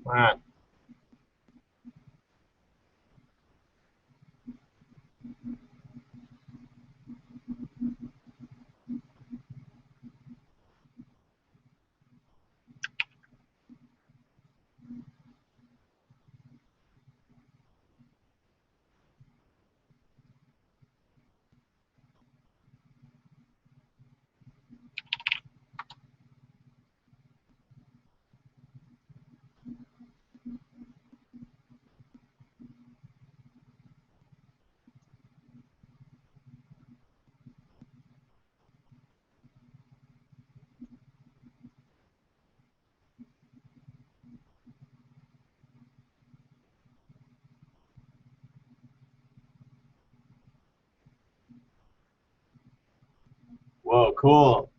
All right. Whoa, cool.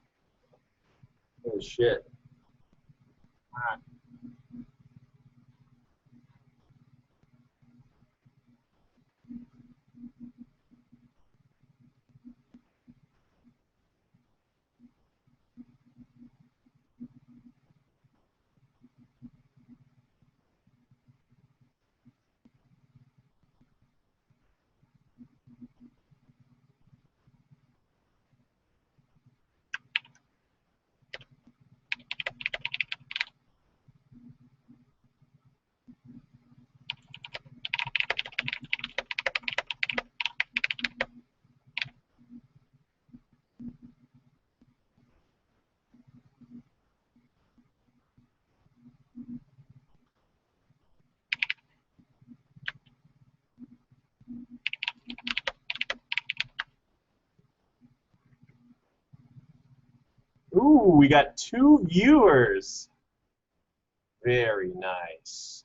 Holy shit. All right. Ooh, we got 2 viewers. Very nice.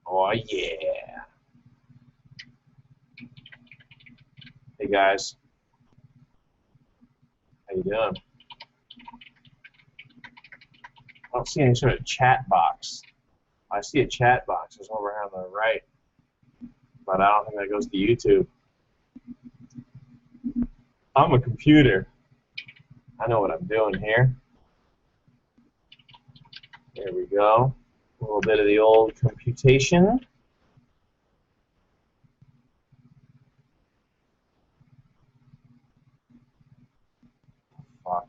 Oh yeah. Hey guys, how you doing? I don't see any sort of chat box. I see a chat box. There's one over on the right, but I don't think that goes to YouTube. I'm a computer. I know what I'm doing here. There we go. A little bit of the old computation. Fuck.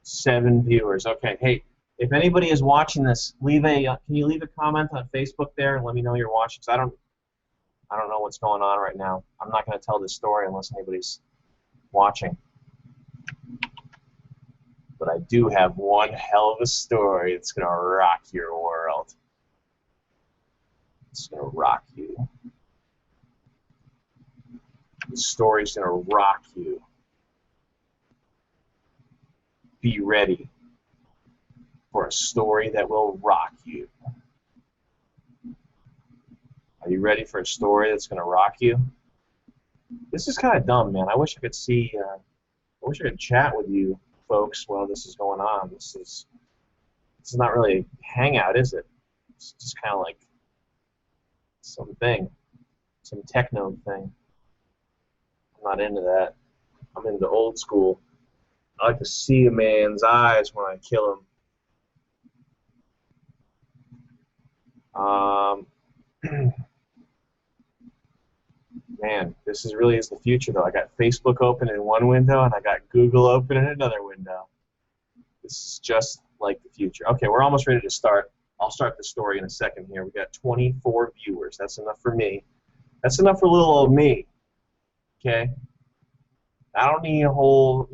Seven viewers. Okay. Hey, if anybody is watching this, can you leave a comment on Facebook there and let me know you're watching? Because I don't know what's going on right now. I'm not going to tell this story unless anybody's watching. But I do have one hell of a story that's going to rock your world. It's going to rock you. The story's going to rock you. Be ready for a story that will rock you. Are you ready for a story that's going to rock you? This is kind of dumb, man. I wish I could see, I wish I could chat with you folks while this is going on. This is not really a hangout, is it? It's just kind of like something, some techno thing. I'm not into that. I'm into old school. I like to see a man's eyes when I kill him. Man, this really is the future, though. I got Facebook open in one window, and I got Google open in another window. This is just like the future. Okay, we're almost ready to start. I'll start the story in a second here. We got 24 viewers. That's enough for me. That's enough for little old me. Okay? I don't need a whole,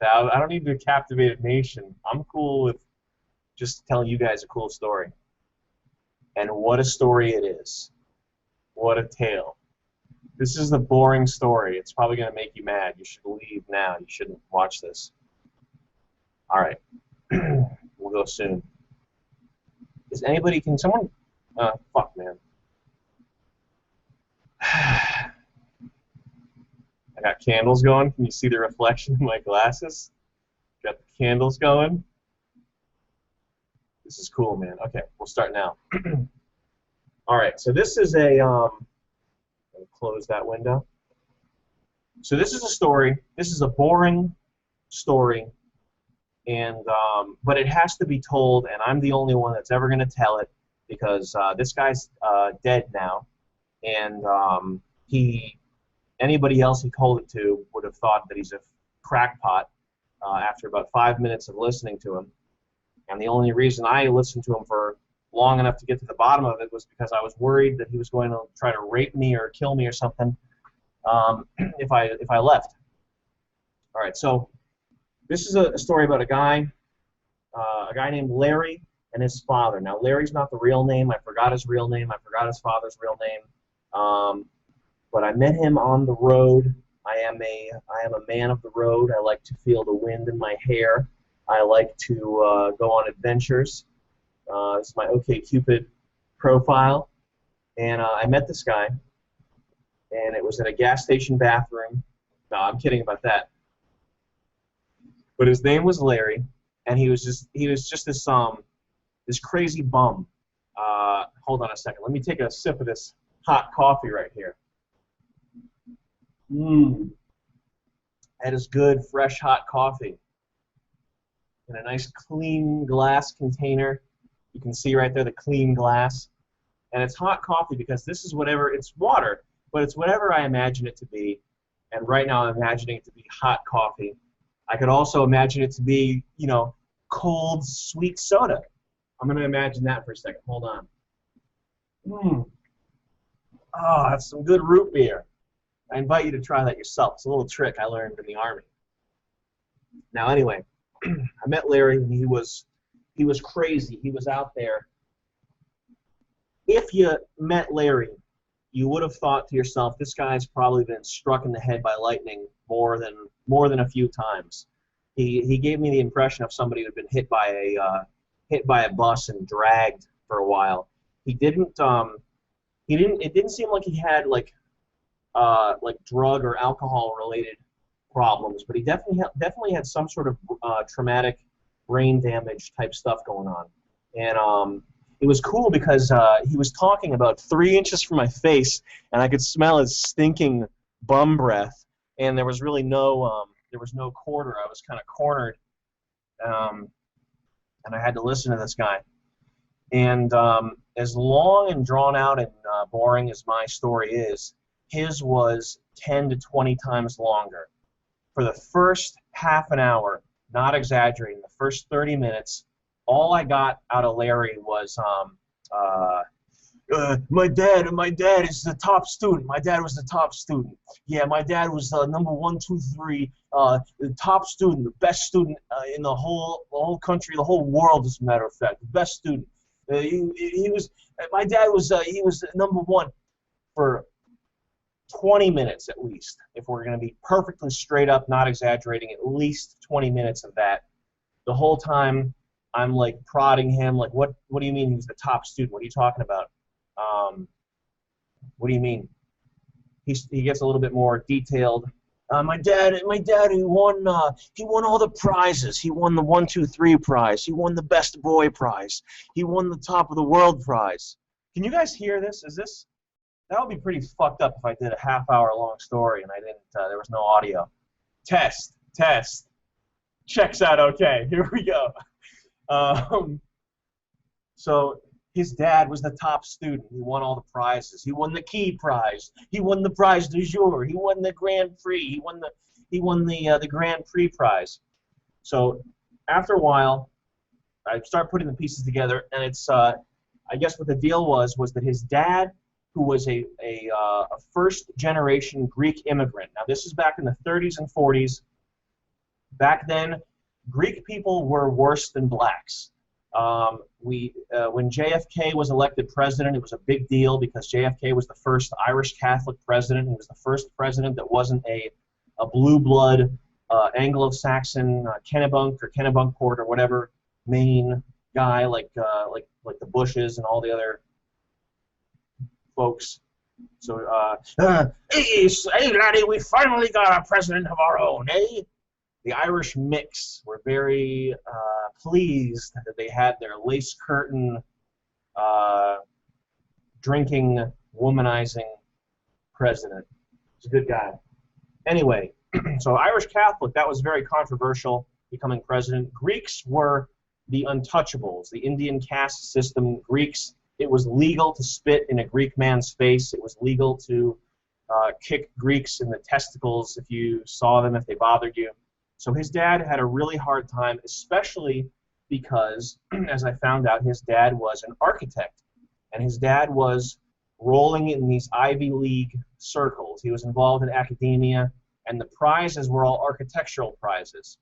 I don't need to captivate a nation. I'm cool with just telling you guys a cool story. And what a story it is. What a tale. This is the boring story. It's probably going to make you mad. You should leave now. You shouldn't watch this. All right. We'll go soon. Can someone, fuck, man. I got candles going. Can you see the reflection in my glasses? Got the candles going. This is cool, man. Okay, we'll start now. All right, so this is a, close that window. So this is a story. This is a boring story, and but it has to be told, and I'm the only one that's ever going to tell it because this guy's dead now, and anybody else he told it to would have thought that he's a crackpot after about 5 minutes of listening to him. And the only reason I listened to him for long enough to get to the bottom of it was because I was worried that he was going to try to rape me or kill me or something if I left. All right, so this is a story about a guy named Larry and his father. Now, Larry's not the real name. I forgot his real name. I forgot his father's real name. But I met him on the road. I am a man of the road. I like to feel the wind in my hair. I like to go on adventures. This is my OkCupid profile. And I met this guy, and it was in a gas station bathroom. No, I'm kidding about that. But his name was Larry, and he was just this crazy bum. Hold on a second. Let me take a sip of this hot coffee right here. That is good, fresh, hot coffee in a nice, clean glass container. You can see right there the clean glass. And it's hot coffee because this is whatever, it's water, but it's whatever I imagine it to be. And right now I'm imagining it to be hot coffee. I could also imagine it to be, you know, cold, sweet soda. I'm going to imagine that for a second. Hold on. Oh, that's some good root beer. I invite you to try that yourself. It's a little trick I learned in the Army. Now, anyway, I met Larry, and he was crazy. He was out there. If you met Larry, you would have thought to yourself, this guy's probably been struck in the head by lightning more than a few times. He gave me the impression of somebody who had been hit by a bus and dragged for a while. It didn't seem like he had like drug or alcohol related problems, but he definitely had some sort of traumatic brain damage type stuff going on. And it was cool because he was talking about 3 inches from my face, and I could smell his stinking bum breath. And there was really no quarter. I was kind of cornered, and I had to listen to this guy. And as long and drawn out and boring as my story is, his was 10 to 20 times longer. For the first half an hour, not exaggerating, the first 30 minutes, all I got out of Larry was, my dad is the top student. My dad was the top student. Yeah, my dad was number 1, 2, 3, the top student, the best student in the whole country, the whole world, as a matter of fact, the best student. My dad was he was number 1 for 20 minutes at least. If we're going to be perfectly straight up, not exaggerating, at least 20 minutes of that. The whole time I'm like prodding him, like, what do you mean he's the top student? What are you talking about? What do you mean? He gets a little bit more detailed. My dad, he won all the prizes. He won the 1, 2, 3 prize. He won the best boy prize. He won the top of the world prize. Can you guys hear this? That would be pretty fucked up if I did a half-hour-long story and I didn't. There was no audio. Test. Checks out okay. Here we go. So his dad was the top student. He won all the prizes. He won the key prize. He won the prize du jour. He won the Grand Prix. He won the Grand Prix prize. So after a while, I start putting the pieces together, and it's I guess what the deal was that his dad, who was a first-generation Greek immigrant. Now, this is back in the 30s and 40s. Back then, Greek people were worse than blacks. When JFK was elected president, it was a big deal because JFK was the first Irish Catholic president. He was the first president that wasn't a blue blood Anglo-Saxon Kennebunk or Kennebunkport or whatever Maine guy like the Bushes and all the other folks. So, hey laddie, we finally got a president of our own, eh? The Irish mix were very pleased that they had their lace curtain, drinking, womanizing president. He's a good guy. Anyway, so Irish Catholic, that was very controversial, becoming president. Greeks were the untouchables, the Indian caste system. Greeks, it was legal to spit in a Greek man's face. It was legal to kick Greeks in the testicles if you saw them, if they bothered you. So his dad had a really hard time, especially because, as I found out, his dad was an architect. And his dad was rolling in these Ivy League circles. He was involved in academia, and the prizes were all architectural prizes.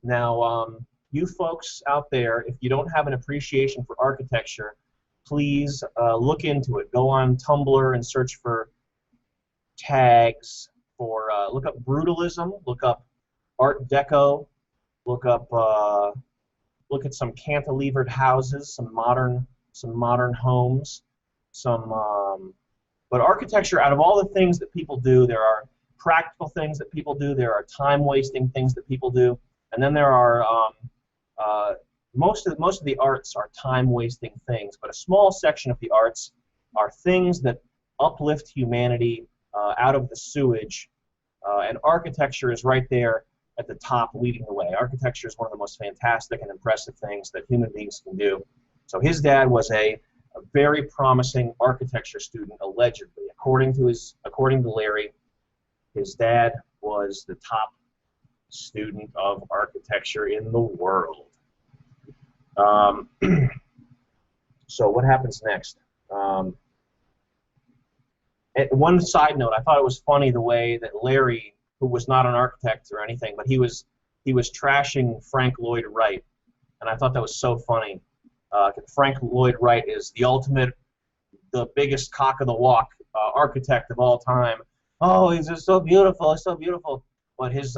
Now, you folks out there, if you don't have an appreciation for architecture, please look into it. Go on Tumblr and search for tags for, look up brutalism, look up Art Deco, look at some cantilevered houses, some modern homes, but architecture, out of all the things that people do, there are practical things that people do, there are time-wasting things that people do, and then there are most of the arts are time-wasting things, but a small section of the arts are things that uplift humanity out of the sewage, and architecture is right there at the top leading the way. Architecture is one of the most fantastic and impressive things that human beings can do. So his dad was a very promising architecture student, allegedly. According to Larry, his dad was the top student of architecture in the world. So what happens next? One side note, I thought it was funny the way that Larry, who was not an architect or anything, but he was trashing Frank Lloyd Wright, and I thought that was so funny. Frank Lloyd Wright is the biggest cock of the walk architect of all time. Oh, he's just so beautiful, it's so beautiful. But his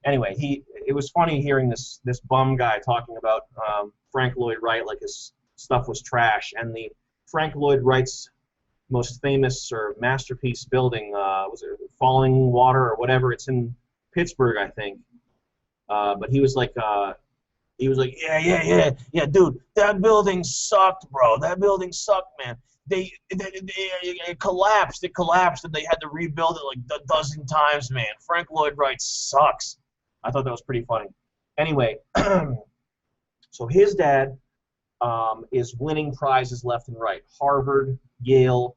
anyway, it was funny hearing this bum guy talking about Frank Lloyd Wright like his stuff was trash, and the Frank Lloyd Wright's most famous or masterpiece building, was it Falling Water or whatever? It's in Pittsburgh, I think. But he was like, yeah, dude, that building sucked, bro. That building sucked, man. It collapsed, and they had to rebuild it like a dozen times, man. Frank Lloyd Wright sucks. I thought that was pretty funny. Anyway, so his dad is winning prizes left and right. Harvard, Yale,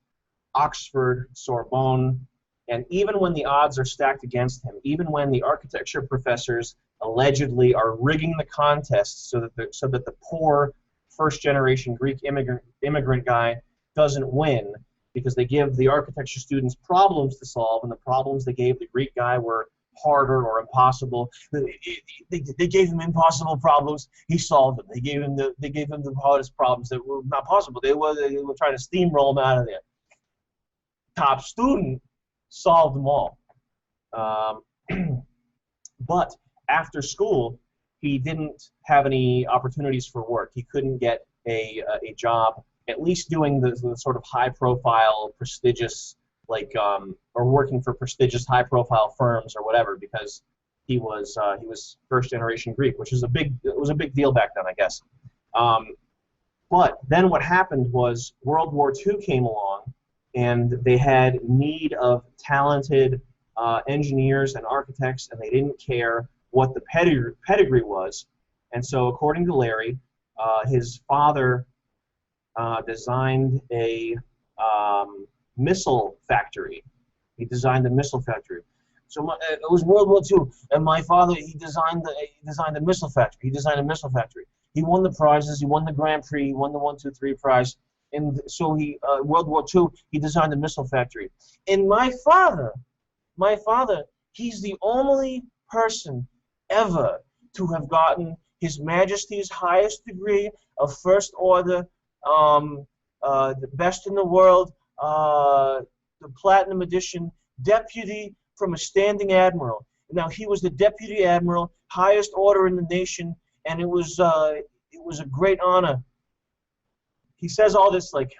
Oxford, Sorbonne, and even when the odds are stacked against him, even when the architecture professors allegedly are rigging the contest so that the poor first-generation Greek immigrant guy doesn't win because they give the architecture students problems to solve, and the problems they gave the Greek guy were harder or impossible. They gave him impossible problems. He solved them. They gave him the hardest problems that were not possible. They were trying to steamroll him out of there. Top student solved them all. But after school, he didn't have any opportunities for work. He couldn't get a job, at least doing the sort of high-profile, prestigious, or working for prestigious, high-profile firms or whatever, because he was first-generation Greek, which was a big deal back then, I guess. But then what happened was World War II came along, and they had need of talented engineers and architects, and they didn't care what the pedigree was. And so, according to Larry, his father designed a missile factory. He designed a missile factory. So it was World War II, and my father, he designed a missile factory. He designed a missile factory. He won the prizes. He won the Grand Prix. He won the 1, 2, 3 prize. And so World War II, he designed a missile factory. And my father, he's the only person ever to have gotten His Majesty's highest degree of First Order, the best in the world, the Platinum Edition, deputy from a standing admiral. Now, he was the deputy admiral, highest order in the nation, and it was a great honor. He says all this like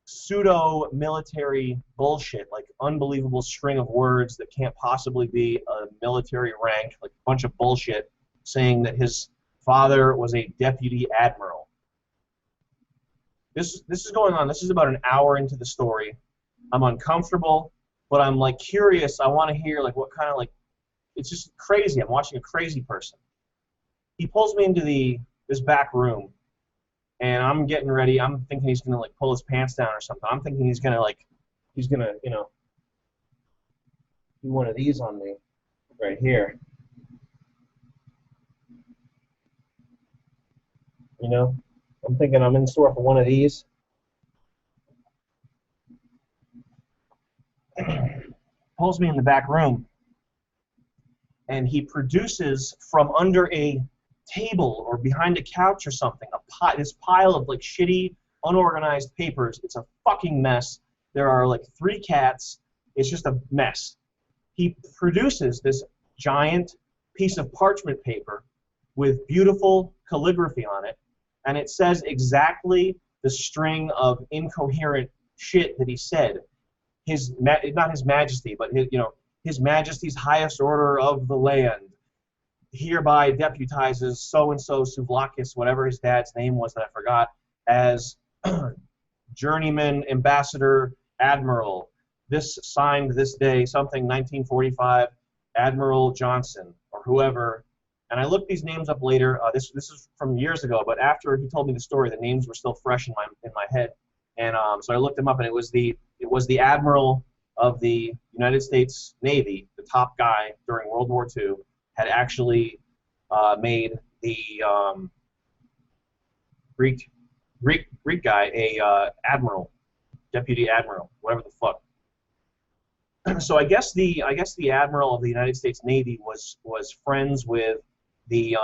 pseudo-military bullshit, like unbelievable string of words that can't possibly be a military rank, like a bunch of bullshit, saying that his father was a deputy admiral. This is going on. This is about an hour into the story. I'm uncomfortable, but I'm like curious. I want to hear like what kind of like. It's just crazy. I'm watching a crazy person. He pulls me into this back room, and I'm getting ready. I'm thinking he's gonna like pull his pants down or something. I'm thinking he's gonna you know do one of these on me right here. You know, I'm thinking I'm in store for one of these. Pulls me in the back room, and he produces from under a table or behind a couch or something this pile of like shitty, unorganized papers. It's a fucking mess. There are like 3 cats. It's just a mess. He produces this giant piece of parchment paper with beautiful calligraphy on it, and it says exactly the string of incoherent shit that he said. Not His Majesty, but His Majesty's highest order of the land hereby deputizes so-and-so Souvlakis, whatever his dad's name was that I forgot, as journeyman ambassador admiral. This signed this day, something 1945, Admiral Johnson, or whoever. And I looked these names up later. This is from years ago, but after he told me the story, the names were still fresh in my head. And so I looked them up, and it was the admiral of the United States Navy, the top guy during World War II, had actually made the Greek guy a admiral, deputy admiral, whatever the fuck. So I guess the admiral of the United States Navy was friends with the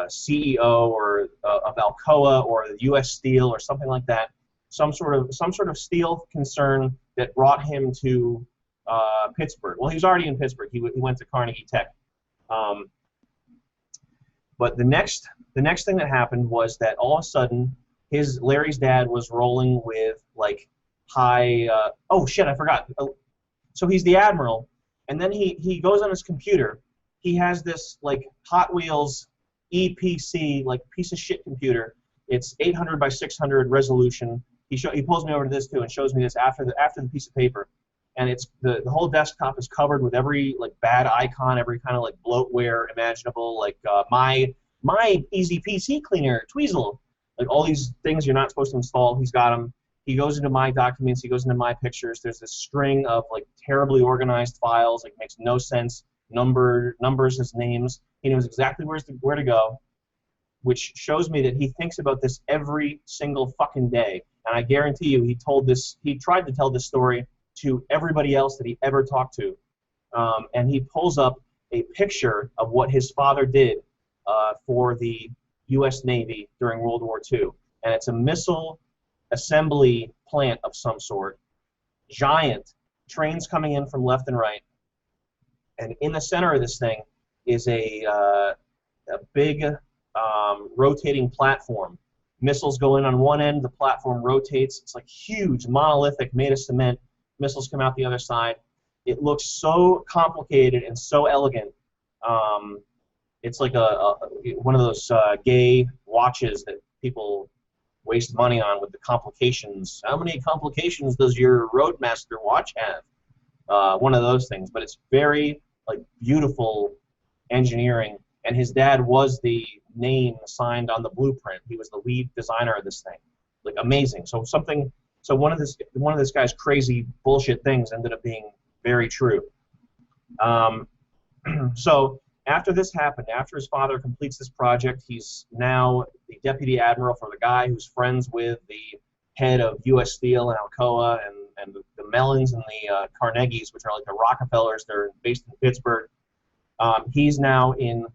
CEO or of Alcoa or the U.S. Steel or something like that. Some sort of steel concern that brought him to Pittsburgh. Well, he was already in Pittsburgh. He went to Carnegie Tech. But the next thing that happened was that all of a sudden, Larry's dad was rolling with like high. Oh shit! I forgot. So he's the admiral, and then he goes on his computer. He has this like Hot Wheels EPC like piece of shit computer. It's 800 by 600 resolution. He pulls me over to this too and shows me this after the piece of paper, and it's the whole desktop is covered with every like bad icon, every kind of like bloatware imaginable, like my easy PC cleaner, Tweezle, like all these things you're not supposed to install. He's got them. He goes into my documents. He goes into my pictures. There's this string of like terribly organized files. Like makes no sense. Numbers as names. He knows exactly where to go, which shows me that he thinks about this every single fucking day. And I guarantee you, he tried to tell this story to everybody else that he ever talked to. And he pulls up a picture of what his father did for the U.S. Navy during World War II. And it's a missile assembly plant of some sort. Giant trains coming in from left and right. And in the center of this thing is a big rotating platform. Missiles go in on one end, the platform rotates. It's like huge, monolithic, made of cement. Missiles come out the other side. It looks so complicated and so elegant. It's like one of those gay watches that people waste money on with the complications. How many complications does your Roadmaster watch have? One of those things. But it's very like beautiful engineering. And his dad was the name signed on the blueprint. He was the lead designer of this thing. Like amazing. So one of this guy's crazy bullshit things ended up being very true. So after this happened, after his father completes this project, he's now the deputy admiral for the guy who's friends with the head of U.S. Steel and Alcoa and the Mellons and the Carnegies, which are like the Rockefellers. They're based in Pittsburgh. He's now in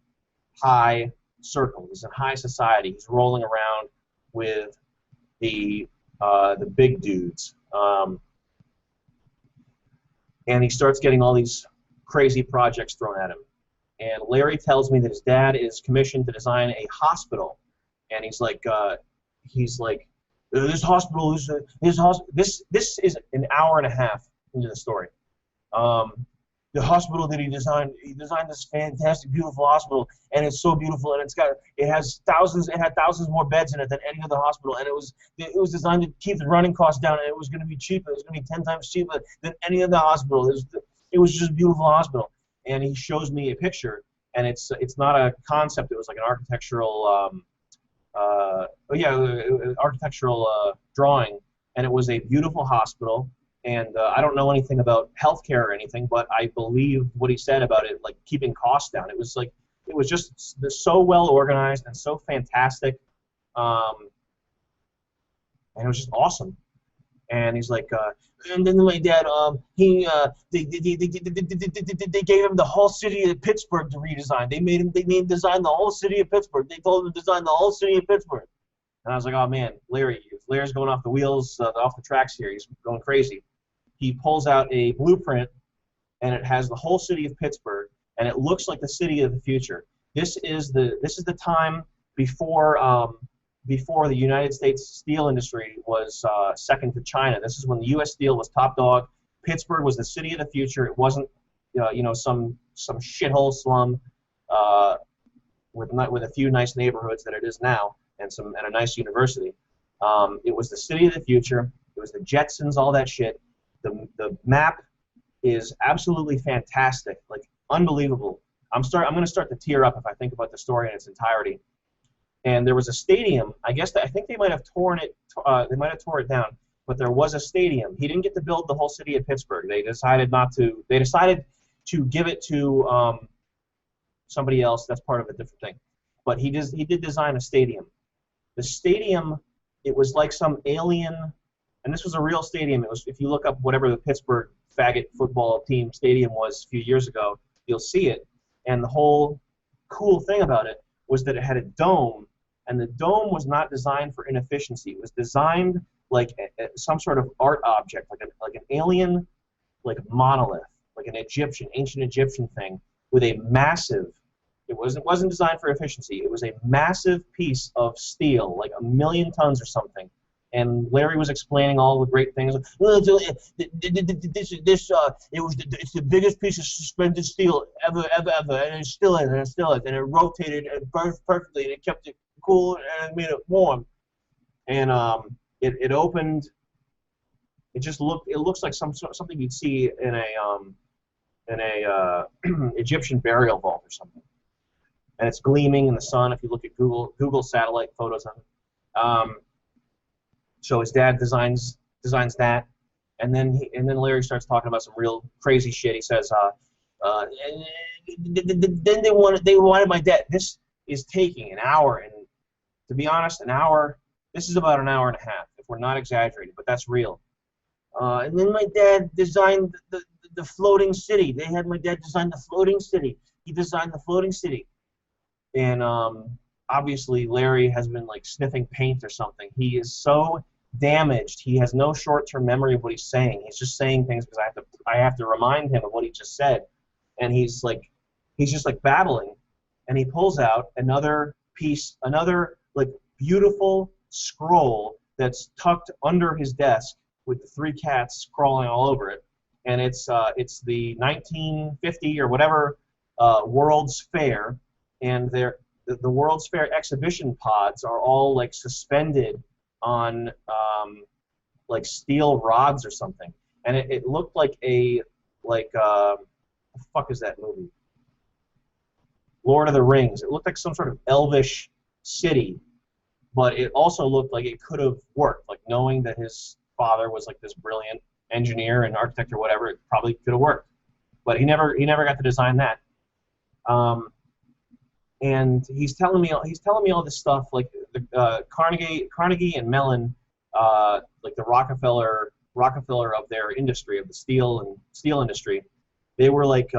high circle. He's in high society. He's rolling around with the big dudes. And he starts getting all these crazy projects thrown at him. And Larry tells me that his dad is commissioned to design a hospital. And he's like, this hospital is this is an hour and a half into the story. the hospital that he designed this fantastic, beautiful hospital, and it's so beautiful, and it had thousands more beds in it than any other hospital, and it was designed to keep the running costs down, and it was going to be cheaper. It was going to be 10 times cheaper than any other hospital. It was just a beautiful hospital. And he shows me a picture, and it's not a concept. It was like an architectural architectural drawing, and it was a beautiful hospital. And I don't know anything about healthcare or anything, but I believe what he said about it, like keeping costs down. It was just so well organized and so fantastic, and it was just awesome. And he's like, and then my dad, they gave him the whole city of Pittsburgh to redesign. They made him design the whole city of Pittsburgh. They told him to design the whole city of Pittsburgh. And I was like, oh man, Larry's going off the wheels, off the tracks here. He's going crazy. He pulls out a blueprint, and it has the whole city of Pittsburgh, and it looks like the city of the future. This is the time before the United States steel industry was second to China. This is when the U.S. Steel was top dog. Pittsburgh was the city of the future. It wasn't some shithole slum with a few nice neighborhoods that it is now, and a nice university. It was the city of the future. It was the Jetsons, all that shit. The map is absolutely fantastic, like unbelievable. I'm going to start to tear up if I think about the story in its entirety. And there was a stadium. I think they might have torn it. They might have tore it down, but there was a stadium. He didn't get to build the whole city of Pittsburgh. They decided not to. They decided to give it to somebody else. That's part of a different thing. But he did design a stadium. The stadium, it was like some alien, and this was a real stadium. It was, if you look up whatever the Pittsburgh faggot football team stadium was a few years ago, you'll see it. And the whole cool thing about it was that it had a dome, and the dome was not designed for inefficiency. It was designed like some sort of art object, like an alien, like monolith, like an ancient Egyptian thing with a massive. It wasn't designed for efficiency. It was a massive piece of steel, like 1 million tons or something. And Larry was explaining all the great things. It's the biggest piece of suspended steel ever, and it still is, and it rotated and burned perfectly, and it kept it cool and it made it warm. And it opened. It looks like something you'd see in a Egyptian burial vault or something. And it's gleaming in the sun. If you look at Google satellite photos of it. So his dad designs that, and then Larry starts talking about some real crazy shit. He says, then they wanted my dad. This is taking an hour, and to be honest, an hour. This is about an hour and a half, if we're not exaggerating, but that's real. And then my dad designed the floating city. They had my dad design the floating city. He designed the floating city. And obviously Larry has been like sniffing paint or something. He is so damaged. He has no short-term memory of what he's saying. He's just saying things because I have to remind him of what he just said. And he's just like babbling. And he pulls out another piece, another like beautiful scroll that's tucked under his desk with the 3 cats crawling all over it. And it's the 1950 or whatever World's Fair. And the World's Fair exhibition pods are all like suspended on like steel rods or something, and it looked like what the fuck is that movie? Lord of the Rings. It looked like some sort of elvish city, but it also looked like it could have worked. Like knowing that his father was like this brilliant engineer and architect or whatever, it probably could have worked. But he never got to design that. And he's telling me all this stuff, like the Carnegie and Mellon, like the Rockefeller of their industry, of the steel industry. They were like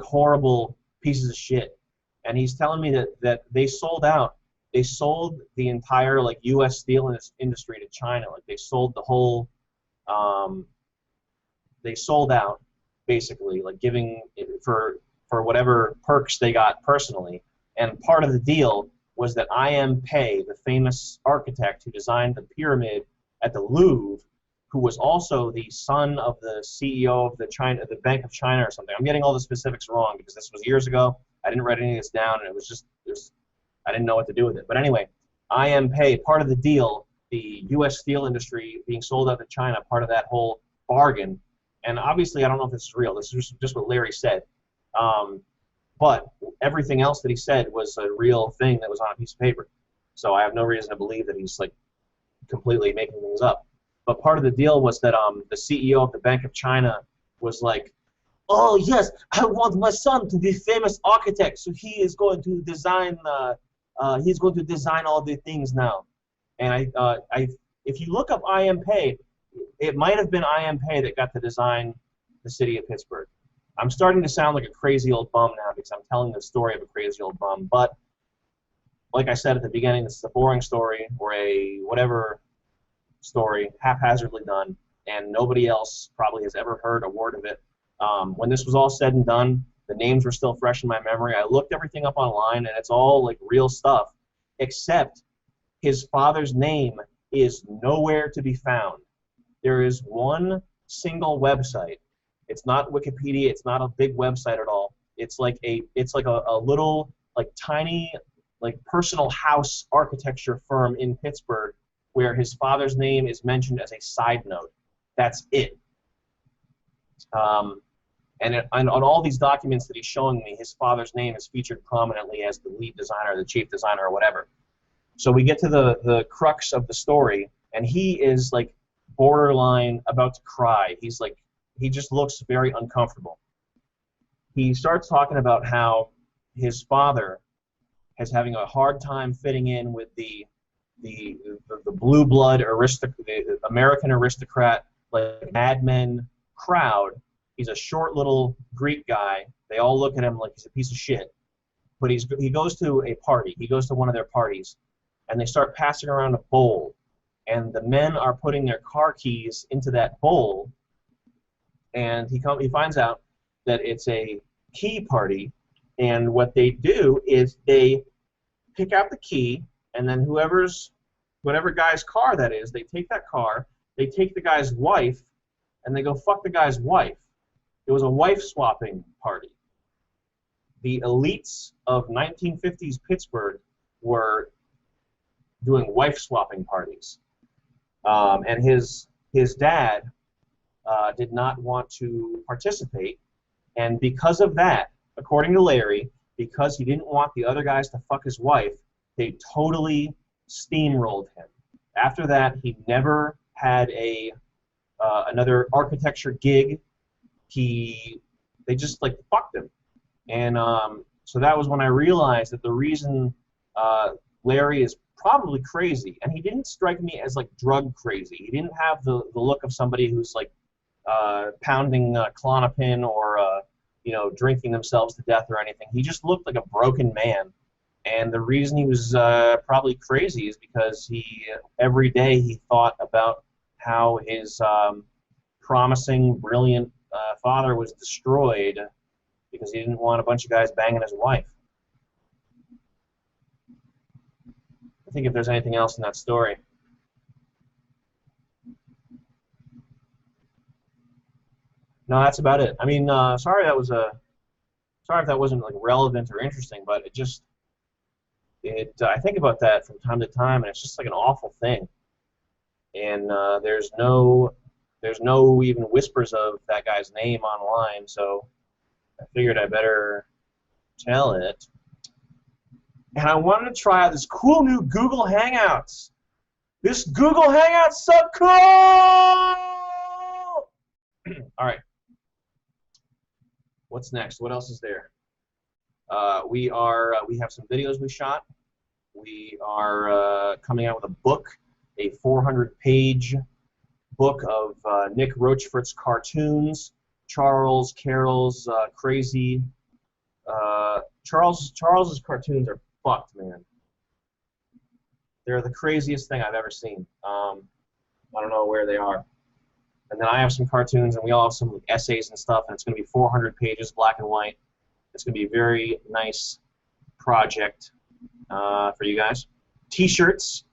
horrible pieces of shit. And he's telling me that they sold out. They sold the entire like U.S. steel industry to China. Like they sold the whole. They sold out basically, like giving it for whatever perks they got personally. And part of the deal was that I.M. Pei, the famous architect who designed the pyramid at the Louvre, who was also the son of the CEO of the Bank of China or something. I'm getting all the specifics wrong because this was years ago. I didn't write any of this down, and I didn't know what to do with it. But anyway, IMPay, part of the deal, the U.S. steel industry being sold out to China, part of that whole bargain. And obviously, I don't know if this is real. This is just what Larry said. But everything else that he said was a real thing that was on a piece of paper. So I have no reason to believe that he's like completely making things up. But part of the deal was that the CEO of the Bank of China was like, "Oh yes, I want my son to be famous architect, so he is going to design. He's going to design all the things now." And if you look up IMPay, it might have been IMPay that got to design the city of Pittsburgh. I'm starting to sound like a crazy old bum now because I'm telling the story of a crazy old bum. But like I said at the beginning, this is a boring story or a whatever story, haphazardly done, and nobody else probably has ever heard a word of it. When this was all said and done, the names were still fresh in my memory. I looked everything up online, and it's all like real stuff, except his father's name is nowhere to be found. There is one single website. It's not Wikipedia. It's not a big website at all. It's like a little like tiny like personal house architecture firm in Pittsburgh where his father's name is mentioned as a side note. That's it. And on all these documents that he's showing me, his father's name is featured prominently as the lead designer, the chief designer, or whatever. So we get to the crux of the story, and he is like borderline about to cry. He just looks very uncomfortable. He starts talking about how his father is having a hard time fitting in with the blue blood the American aristocrat, like Mad Men crowd. He's a short little Greek guy. They all look at him like he's a piece of shit. But he goes to a party. He goes to one of their parties, and they start passing around a bowl. And the men are putting their car keys into that bowl, and he finds out that it's a key party, and what they do is they pick out the key, and then whatever guy's car that is, they take that car, they take the guy's wife, and they go fuck the guy's wife. It was a wife-swapping party. The elites of 1950s Pittsburgh were doing wife-swapping parties. And his dad did not want to participate, and because of that, according to Larry, because he didn't want the other guys to fuck his wife, they totally steamrolled him. After that, he never had another architecture gig. They just like fucked him, and so that was when I realized that the reason Larry is probably crazy, and he didn't strike me as like drug crazy. He didn't have the look of somebody who's like pounding Klonopin or drinking themselves to death or anything. He just looked like a broken man, and the reason he was probably crazy is because every day he thought about how his promising, brilliant father was destroyed because he didn't want a bunch of guys banging his wife. I think if there's anything else in that story. No, that's about it. I mean, sorry if that wasn't like relevant or interesting, but I think about that from time to time, and it's just like an awful thing. And there's no even whispers of that guy's name online, so I figured I better tell it. And I wanted to try out this cool new Google Hangouts. This Google Hangouts so cool! All right. What's next? What else is there? We have some videos we shot. We are coming out with a book, a 400-page book of Nick Rochefort's cartoons. Charles Carroll's crazy. Charles's cartoons are fucked, man. They're the craziest thing I've ever seen. I don't know where they are. And then I have some cartoons, and we all have some like, essays and stuff, and it's going to be 400 pages, black and white. It's going to be a very nice project for you guys. T-shirts.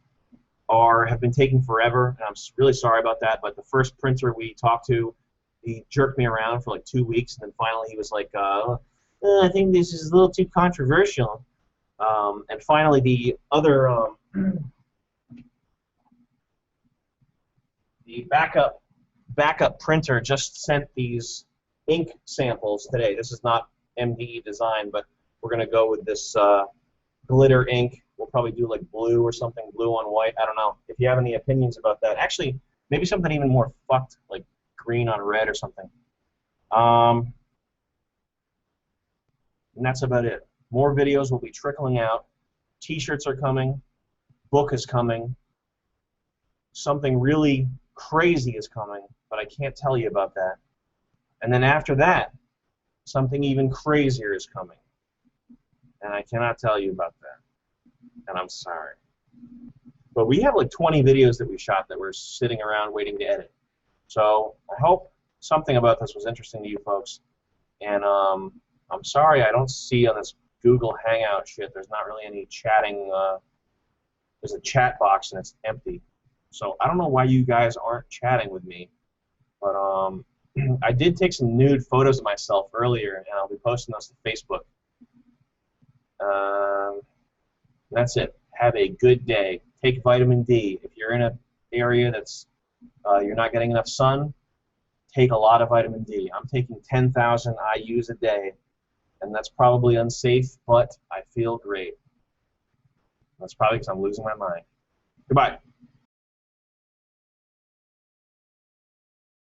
have been taking forever, and I'm really sorry about that. But the first printer we talked to, he jerked me around for like 2 weeks, and then finally he was like, I think this is a little too controversial. And finally, the other, the backup printer just sent these ink samples today. This is not MDE design, but we're going to go with this glitter ink. We'll probably do like blue or something, blue on white. I don't know. If you have any opinions about that. Actually, maybe something even more fucked, like green on red or something. And that's about it. More videos will be trickling out. T-shirts are coming. Book is coming. Something really crazy is coming, but I can't tell you about that. And then after that, something even crazier is coming. And I cannot tell you about that. And I'm sorry. But we have like 20 videos that we shot that we're sitting around waiting to edit. So I hope something about this was interesting to you folks. And I'm sorry I don't see on this Google Hangout shit, there's not really any chatting. There's a chat box and it's empty. So I don't know why you guys aren't chatting with me. But I did take some nude photos of myself earlier, and I'll be posting those to Facebook. That's it. Have a good day. Take vitamin D. If you're in an area that's you're not getting enough sun, take a lot of vitamin D. I'm taking 10,000 IUs a day, and that's probably unsafe, but I feel great. That's probably because I'm losing my mind. Goodbye.